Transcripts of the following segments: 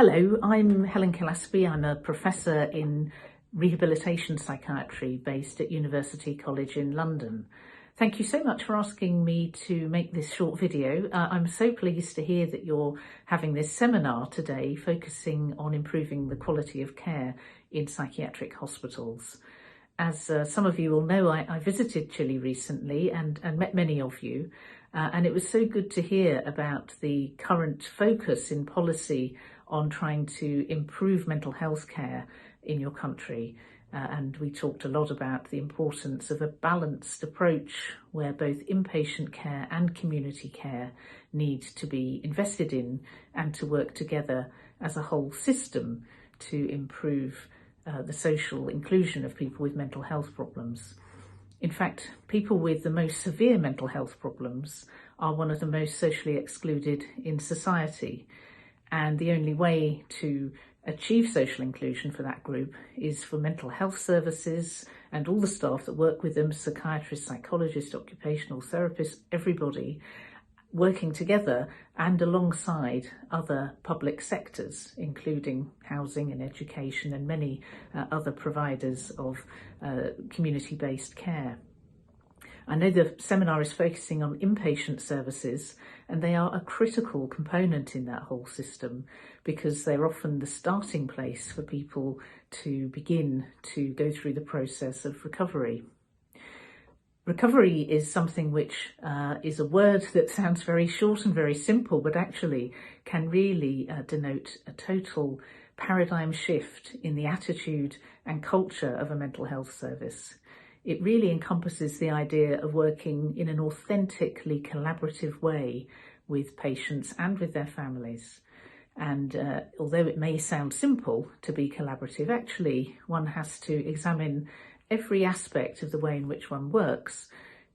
Hello, I'm Helen Killaspy. I'm a professor in rehabilitation psychiatry based at University College in London. Thank you so much for asking me to make this short video. I'm so pleased to hear that you're having this seminar today focusing on improving the quality of care in psychiatric hospitals. As some of you will know, I visited Chile recently and met many of you, and it was so good to hear about the current focus in policy on trying to improve mental health care in your country. And we talked a lot about the importance of a balanced approach where both inpatient care and community care need to be invested in and to work together as a whole system to improve the social inclusion of people with mental health problems. In fact, people with the most severe mental health problems are one of the most socially excluded in society. And the only way to achieve social inclusion for that group is for mental health services and all the staff that work with them, psychiatrists, psychologists, occupational therapists, everybody working together and alongside other public sectors, including housing and education and many other providers of community-based care. I know the seminar is focusing on inpatient services, and they are a critical component in that whole system because they're often the starting place for people to begin to go through the process of recovery. Recovery is something which is a word that sounds very short and very simple, but actually can really denote a total paradigm shift in the attitude and culture of a mental health service. It really encompasses the idea of working in an authentically collaborative way with patients and with their families. And although it may sound simple to be collaborative, actually one has to examine every aspect of the way in which one works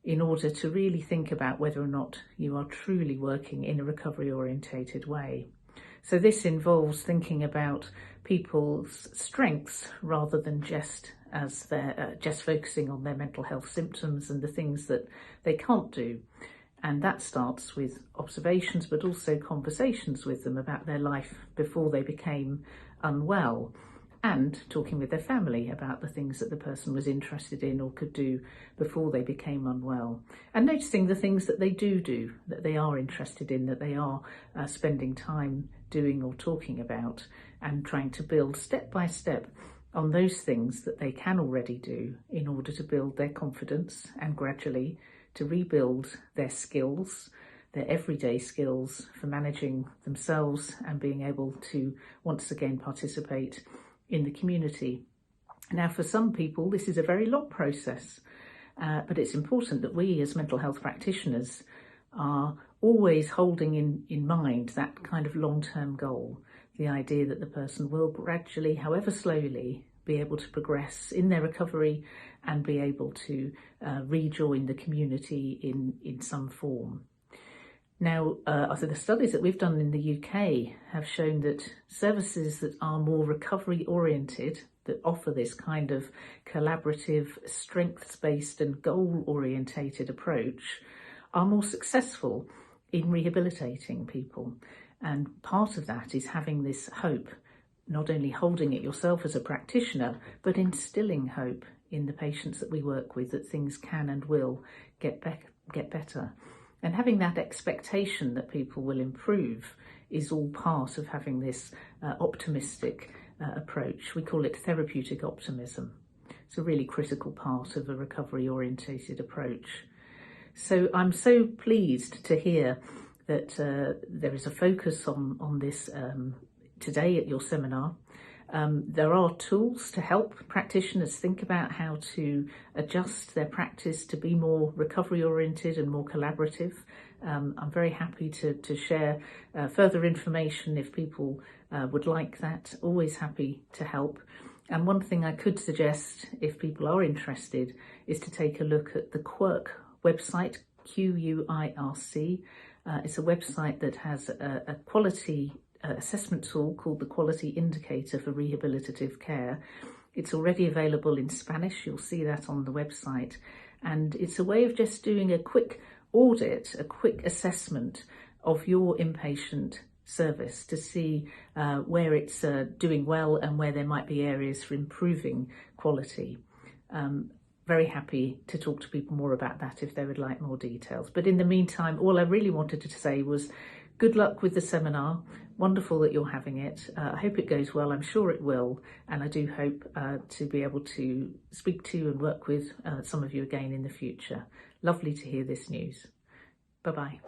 in order to really think about whether or not you are truly working in a recovery-orientated way. So this involves thinking about people's strengths rather than just focusing on their mental health symptoms and the things that they can't do. And that starts with observations, but also conversations with them about their life before they became unwell, and talking with their family about the things that the person was interested in or could do before they became unwell, and noticing the things that they do, that they are interested in, that they are spending time doing or talking about, and trying to build step by step on those things that they can already do in order to build their confidence and gradually to rebuild their skills, their everyday skills for managing themselves and being able to once again participate in the community. Now, for some people, this is a very long process, but it's important that we as mental health practitioners are always holding in mind that kind of long-term goal, the idea that the person will gradually, however slowly, be able to progress in their recovery and be able to rejoin the community in some form. Now, so the studies that we've done in the UK have shown that services that are more recovery oriented, that offer this kind of collaborative, strengths-based and goal-orientated approach, are more successful in rehabilitating people. And part of that is having this hope, not only holding it yourself as a practitioner, but instilling hope in the patients that we work with that things can and will get better. And having that expectation that people will improve is all part of having this optimistic approach. We call it therapeutic optimism. It's a really critical part of a recovery-orientated approach. So I'm so pleased to hear that there is a focus on this today at your seminar. There are tools to help practitioners think about how to adjust their practice to be more recovery oriented and more collaborative. I'm very happy to share further information if people would like that. Always happy to help. And one thing I could suggest if people are interested is to take a look at the QUIRC website, QUIRC. It's a website that has a quality assessment tool called the Quality Indicator for Rehabilitative Care. It's already available in Spanish. You'll see that on the website. And it's a way of just doing a quick audit, a quick assessment of your inpatient service to see where it's doing well and where there might be areas for improving quality. Very happy to talk to people more about that if they would like more details. But in the meantime, all I really wanted to say was good luck with the seminar. Wonderful that you're having it. I hope it goes well. I'm sure it will. And I do hope to be able to speak to and work with some of you again in the future. Lovely to hear this news. Bye-bye.